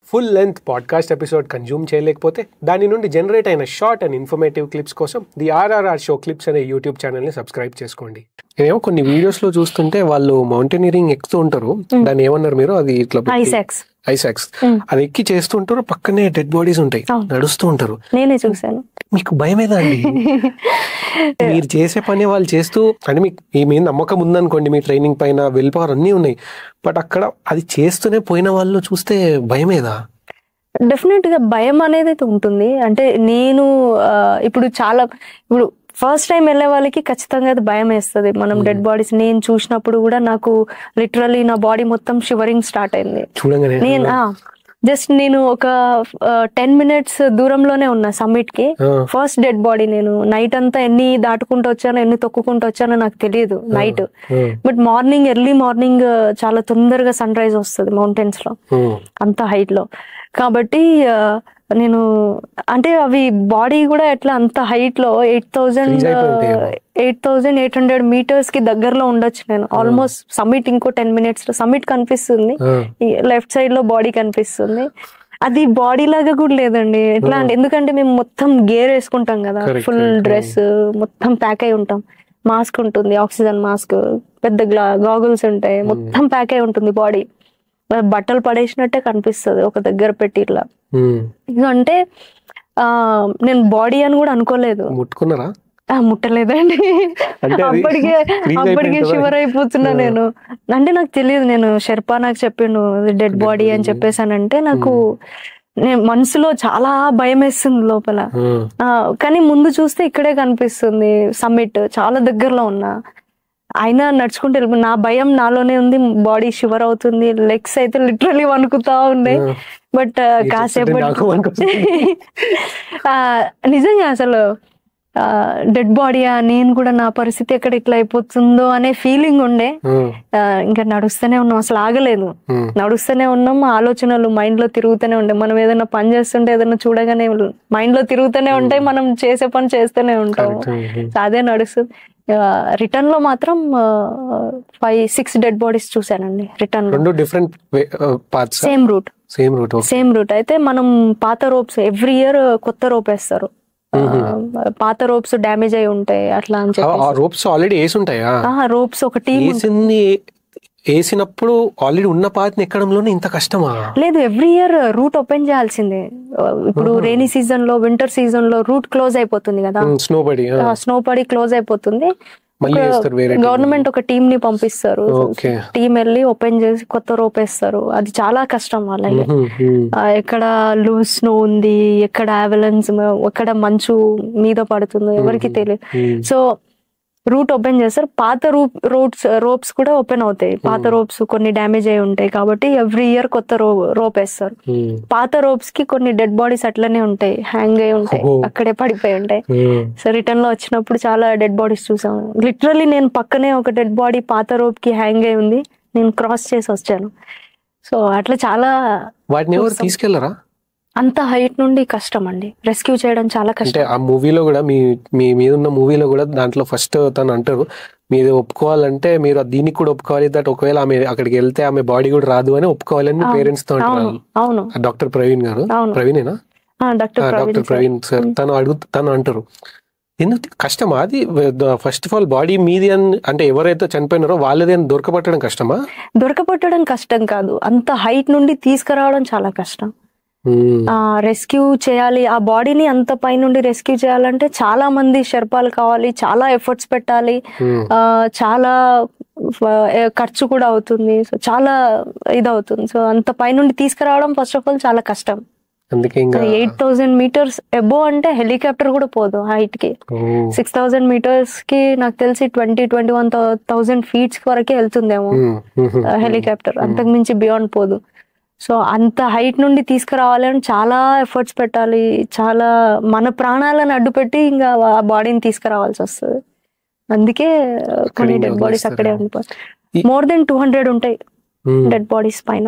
Full length podcast episode consume చేయలేకపోతే దాని నుండి జనరేట్ అయిన షార్ట్ అండ్ ఇన్ఫర్మేటివ్ క్లిప్స్ కోసం ది ఆర్ఆర్ఆర్ షో క్లిప్స్ అనే యూట్యూబ్ ఛానల్ని సబ్స్క్రైబ్ చేసుకోండి. నేనేమో కొన్ని వీడియోస్లో చూస్తుంటే వాళ్ళు మౌంటైనీరింగ్ ఎక్కుతూ ఉంటారు. దాన్ని ఏమన్నారు మీరు? అది ఇట్లా ఐసాక్స్ అది ఎక్కి చేస్తుంటారు, పక్కనే డెడ్ బాడీస్ ఉంటాయి, నడుస్తూ ఉంటారు. నేనే చూసాను. మీకు భయమేదా అండి? మీరు చేసే పని వాళ్ళు చేస్తూ, అంటే మీకు మీ మీద నమ్మకం ఉందనుకోండి, మీ ట్రైనింగ్ పైన విల్ పవర్ అన్నీ ఉన్నాయి, బట్ అక్కడ అది చేస్తూనే పోయిన వాళ్ళు చూస్తే భయమేదా? డెఫినెట్ గా భయం అనేది అయితే ఉంటుంది. అంటే నేను ఇప్పుడు ఫస్ట్ టైం వెళ్ళే వాళ్ళకి ఖచ్చితంగా అది భయం వేస్తుంది. మనం డెడ్ బాడీస్ నేను చూసినప్పుడు కూడా నాకు లిటరలీ నా బాడీ మొత్తం షివరింగ్ స్టార్ట్ అయింది. నేను ఒక 10 minutes దూరంలోనే ఉన్నా సమ్మిట్ కి. ఫస్ట్ డెడ్ బాడీ నేను నైట్ అంతా ఎన్ని దాటుకుంటూ వచ్చానో ఎన్ని తొక్కుకుంటూ వచ్చానో నాకు తెలియదు నైట్. బట్ ఎర్లీ మార్నింగ్ చాలా తొందరగా సన్ రైజ్ వస్తుంది మౌంటైన్స్ లో, అంత హైట్ లో. కాబట్టి నేను అంటే అవి బాడీ కూడా ఎట్లా అంత హైట్ లో 8,800 meters కి దగ్గరలో ఉండొచ్చు నేను. ఆల్మోస్ట్ సమ్మిట్ ఇంకో 10 minutes లో సమ్మిట్ కనిపిస్తుంది, లెఫ్ట్ సైడ్ లో బాడీ కనిపిస్తుంది. అది బాడీ లాగా కూడా లేదండి. ఎట్లా అంటే ఎందుకంటే మేము మొత్తం గేర్ వేసుకుంటాం కదా, ఫుల్ డ్రెస్ మొత్తం ప్యాక్ అయి ఉంటాం. మాస్క్ ఉంటుంది, ఆక్సిజన్ మాస్క్, పెద్ద గాగుల్స్ ఉంటాయి, మొత్తం ప్యాక్ అయి ఉంటుంది బాడీ. బట్టలు పడేసినట్టే కనిపిస్తుంది ఒక దగ్గర పెట్టి ఇట్లా. అంటే నేను బాడీ అని కూడా అనుకోలేదు. ముట్టుకున్నారా? ముట్టలేదండి. అప్పటికే షివర్ అయిపోతున్నా నేను. అంటే నాకు తెలియదు, నేను షెర్పా నాకు చెప్పిండు డెడ్ బాడీ అని చెప్పేసానంటే నాకు మనసులో చాలా భయం వేస్తుంది లోపల. కానీ ముందు చూస్తే ఇక్కడే కనిపిస్తుంది సమ్మిట్, చాలా దగ్గరలో ఉన్నా. అయినా నడుచుకుంటూ వెళ్ళిపో, నా భయం నాలోనే ఉంది, బాడీ షివర్ అవుతుంది, లెగ్స్ అయితే లిటరలీ వణుకుతా ఉన్నాయి. బట్ కాసేపటి నిజంగా అసలు డెడ్ బాడీయా, నేను కూడా నా పరిస్థితి ఎక్కడ ఇట్లా అయిపోతుందో అనే ఫీలింగ్ ఉండే. ఇంకా నడుస్తూనే ఉన్నాం, అసలు ఆగలేదు, నడుస్తూనే ఉన్నాం. ఆలోచనలు మైండ్ లో తిరుగుతూనే ఉండే. మనం ఏదైనా పని చేస్తుంటే ఏదైనా చూడగానే మైండ్ లో తిరుగుతూనే ఉంటాయి, మనం చేసే పని చేస్తూనే ఉంటాం. అదే నడుస్తుంది. రిటర్న్ లో మాత్రం 5-6 డెడ్ బాడీస్ చూసానండి. రిటర్న్ లో సేమ్ రూట్ అయితే మనం పాత రోప్స్ ఎవ్రీ ఇయర్ కొత్త రోప్ వేస్తారు. పాత రోప్స్ డ్యామేజ్ అయి ఉంటాయి అట్లా అని చెప్పి. రోప్స్ ఆల్రెడీ వేసి ఉంటాయా? రోప్స్ ఒక టీమ్ వేసినప్పుడు ఆల్రెడీ ఉన్న పాతని ఎక్కడంలోనే ఇంత కష్టమా? లేదు, ఎవ్రీ ఇయర్ రూట్ ఓపెన్ చేయాల్సిందే. ఇప్పుడు రైనీ సీజన్ లో, వింటర్ సీజన్ లో రూట్ క్లోజ్ అయిపోతుంది కదా, స్నో పడి క్లోజ్ అయిపోతుంది. గవర్నమెంట్ ఒక టీమ్ ని పంపిస్తారు, టీం వెళ్ళి ఓపెన్ చేసి కొత్త రోప్ వేస్తారు. అది చాలా కష్టం వాళ్ళకి. ఎక్కడ లూజ్ స్నో ఉంది, ఎక్కడ అవెలన్స్, ఎక్కడ మంచు మీద పడుతుందో ఎవరికి తెలియదు. సో రూట్ ఓపెన్ చేస్తారు. పాత రోప్స్ కూడా ఓపెన్ అవుతాయి. పాత రోప్స్ కొన్ని డ్యామేజ్ అయి ఉంటాయి కాబట్టి ఎవ్రీ ఇయర్ కొత్త రోప్ వేస్తారు. పాత రోప్స్ కి కొన్ని డెడ్ బాడీస్ అట్లనే ఉంటాయి, హ్యాంగ్ అయి ఉంటాయి, అక్కడే పడిపోయి ఉంటాయి. సో రిటర్న్ లో వచ్చినప్పుడు చాలా డెడ్ బాడీస్ చూసాము. లిటరలీ నేను పక్కనే ఒక డెడ్ బాడీ పాత రోప్ కి హ్యాంగ్ అయి ఉంది, నేను క్రాస్ చేసి వచ్చాను. సో అట్లా చాలా. వాటిని ఎవరు తీసుకెళ్లరా? అంత హైట్ నుండి కష్టం అండి, రెస్క్యూ చేయడం చాలా కష్టం. అంటే ఆ మూవీలో కూడా మీ మీద ఉన్న మూవీలో కూడా దాంట్లో ఫస్ట్ తను అంటారు, మీరు ఒప్పుకోవాలంటే మీరు దీనికి కూడా ఒప్పుకోవాలి, దట్ ఒకవేళ ఆమె అక్కడికి వెళ్తే ఆమె బాడీ కూడా రాదు అని ఒప్పుకోవాలని పేరెంట్స్ తో అంటారు. అవును, డాక్టర్ ప్రవీణ్ గారు, ప్రవీణేనా? డాక్టర్ ప్రవీణ్ సార్ తను అంటారు. ఎందుకు కష్టమా అది? ఫస్ట్ ఆఫ్ ఆల్ బాడీ మీది అంటే ఎవరైతే చనిపోయినారో వాళ్ళది దొరకపట్టడం కష్టమా? దొరకపట్టడం కష్టం కాదు, అంత హైట్ నుండి తీసుకురావడం చాలా కష్టం. రెస్క్యూ చేయాలి, ఆ బాడీని అంత పై నుండి రెస్క్యూ చేయాలంటే చాలా మంది షెర్పాలు కావాలి, చాలా ఎఫర్ట్స్ పెట్టాలి, చాలా ఖర్చు కూడా అవుతుంది. సో చాలా ఇదవుతుంది. సో అంత పై నుండి తీసుకురావడం ఫస్ట్ ఆఫ్ ఆల్ చాలా కష్టం. 8,000 meters అబోవ్ అంటే హెలికాప్టర్ కూడా పోదు హైట్ కి. 6,000 meters కి నాకు తెలిసి 21,000 feet వరకే వెళ్తుందేమో హెలికాప్టర్, అంతకు మించి బియాండ్ పోదు. సో అంత హైట్ నుండి తీసుకురావాలని చాలా ఎఫర్ట్స్ పెట్టాలి, చాలా మన ప్రాణాలను అడ్డుపెట్టి ఇంకా ఆ బాడీని తీసుకురావాల్సి వస్తుంది. అందుకే కొన్ని డెడ్ బాడీస్ అక్కడే ఉండిపోతాయి. మోర్ దెన్ 200 ఉంటాయి డెడ్ బాడీస్ పైన.